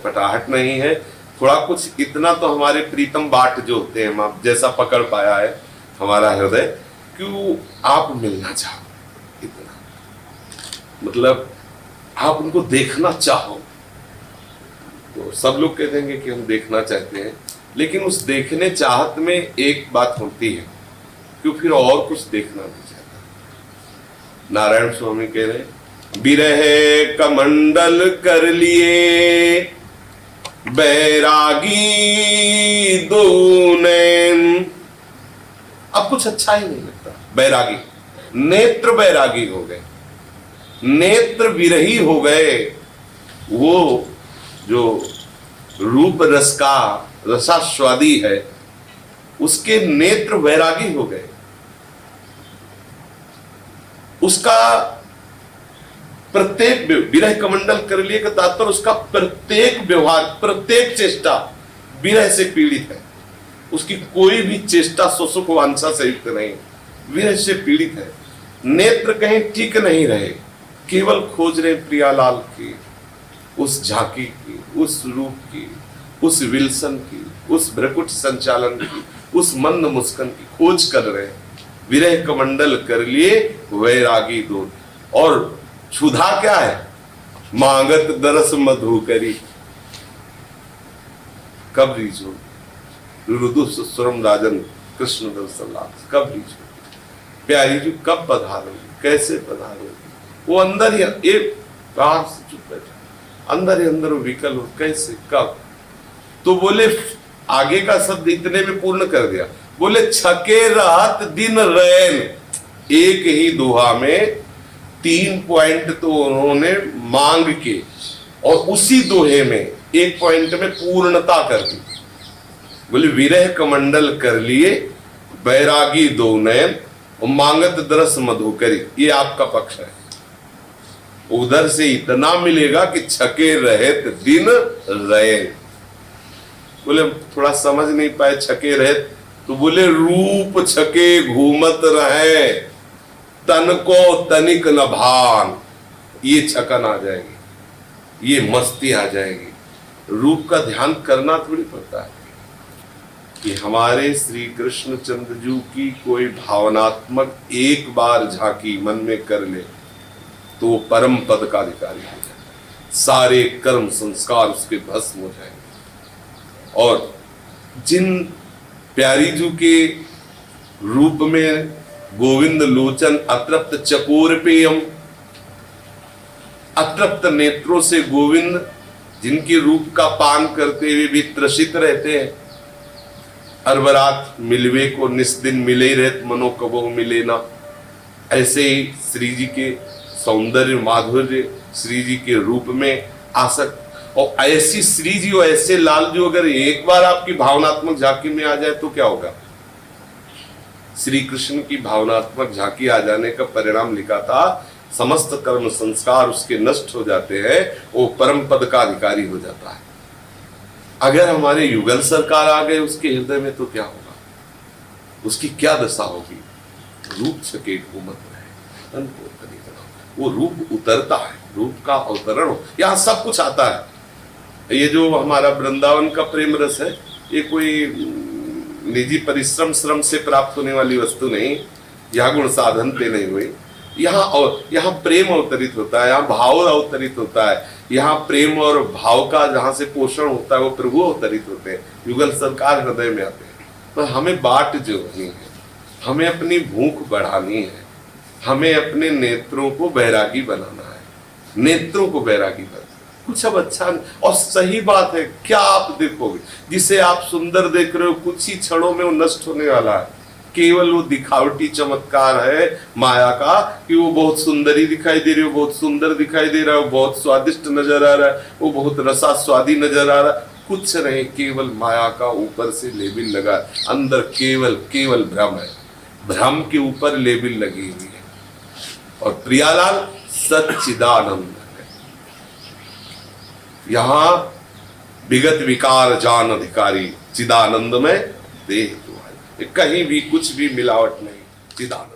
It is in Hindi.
छटपटाहट नहीं है। थोड़ा कुछ इतना तो हमारे प्रीतम बाट जो होते हैं, आप जैसा पकड़ पाया है हमारा हृदय, क्यों आप मिलना चाहो, इतना मतलब आप उनको देखना चाहो। तो सब लोग कह देंगे कि हम देखना चाहते हैं, लेकिन उस देखने चाहत में एक बात होती है कि फिर और कुछ देखना नहीं चाहता। नारायण स्वामी कह रहे, बिरहे कमंडल कर लिए बैरागी दो नैन। अब कुछ अच्छा ही नहीं लगता, बैरागी, नेत्र बैरागी हो गए, नेत्र विरही हो गए। वो जो रूप रस का रसास्वादी है, उसके नेत्र वैरागी हो गए। उसका प्रत्येक विरह कमंडल कर लिए का तात्पर्य उसका प्रत्येक व्यवहार, प्रत्येक चेष्टा विरह से पीड़ित है। उसकी कोई भी चेष्टा सुसुख वांछा से युक्त नहीं, विरह से पीड़ित है। नेत्र कहीं टिक नहीं रहे, केवल खोज रहे प्रियालाल की, उस झांकी की, उस रूप की, उस विल्सन की, उस भ्रकुट संचालन की, उस मंद मुस्कान की खोज कर रहे। विरह कमंडल कर लिए वैरागी दो। और क्षुधा क्या है? मांगत दरस मधु करी, कब रीझो रुदु सुरम राजन कृष्ण दर्शन, कब रीझो प्यारी जी, कब पधारोगी, कैसे पधारोगी। वो अंदर ही एक बाहर से चुप बैठा, अंदर ही अंदर विकल हो, कैसे, कब। तो बोले आगे का शब्द इतने में पूर्ण कर दिया, बोले छके रात दिन रैन। एक ही दोहा में 3 पॉइंट तो उन्होंने मांग के, और उसी दोहे में एक पॉइंट में पूर्णता कर दी। बोले विरह कमंडल कर लिए बैरागी दो नयन और मांगत दरस मधु करी। ये आपका पक्ष है। उधर से इतना मिलेगा कि छके रहत दिन रहे। बोले थोड़ा समझ नहीं पाए छके रहत, तो बोले रूप छके घूमत रहे, तन को तनिक न भान। ये छकन आ जाएगी, ये मस्ती आ जाएगी। रूप का ध्यान करना थोड़ी पड़ता है कि हमारे श्री कृष्ण चंद्र जी की कोई भावनात्मक एक बार झांकी मन में कर ले तो वो परम पद का अधिकारी हो जाए, सारे कर्म संस्कार उसके भस्म हो जाएंगे। और जिन प्यारी जी के रूप में गोविंद लोचन अतृप्त चकोर पेयम, अतृप्त नेत्रों से गोविंद जिनके रूप का पान करते हुए भी त्रसित रहते हैं, अरबरात मिलवे को निस्दिन मिले ही रहत मनो कबो मिले ना। ऐसे ही श्री जी के सौंदर्य माधुर्य, श्री जी के रूप में आसक्त, और ऐसी श्री जी और ऐसे लाल जी अगर एक बार आपकी भावनात्मक झांकी में आ जाए तो क्या होगा। श्री कृष्ण की भावनात्मक झांकी आ जाने का परिणाम लिखा था, समस्त कर्म संस्कार उसके नष्ट हो जाते हैं, वो परम पद का अधिकारी हो जाता है। अगर हमारे युगल सरकार आ गए उसके हृदय में तो क्या होगा, उसकी क्या दशा होगी। रूप छके घूमत रहे, तन को तनिक न। वो रूप उतरता है, रूप का अवतरण हो, यहाँ सब कुछ आता है। ये जो हमारा वृंदावन का प्रेम रस है, ये कोई निजी परिश्रम श्रम से प्राप्त होने वाली वस्तु नहीं, यहाँ गुण साधन पे नहीं हुई। यहाँ प्रेम अवतरित होता है, यहाँ भाव अवतरित होता है, यहाँ प्रेम और भाव का जहाँ से पोषण होता है वो प्रभु अवतरित होते हैं, युगल सरकार हृदय में आते हैं। तो हमें बाट जोड़नी है, हमें अपनी भूख बढ़ानी है, हमें अपने नेत्रों को बैरागी बनाना है, नेत्रों को बैरागी बनाना। कुछ अब अच्छा नहीं, और सही बात है, क्या आप देखोगे जिसे आप सुंदर देख रहे हो कुछ ही क्षणों में वो नष्ट होने वाला है। केवल वो दिखावटी चमत्कार है माया का कि वो बहुत सुंदरी दिखाई दे रही है, बहुत सुंदर दिखाई दे रहा है, वो बहुत स्वादिष्ट नजर आ रहा है, वो बहुत रसास्वादी नजर आ रहा है। कुछ नहीं, केवल माया का ऊपर से लेबिल लगा, अंदर केवल भ्रम है, भ्रम के ऊपर लेबिल लगी हुई है। और प्रियालाल सच्चिदानंद है। यहाँ विगत विकार जान अधिकारी, चिदानंद में देह, कहीं भी कुछ भी मिलावट नहीं, चिदानंद।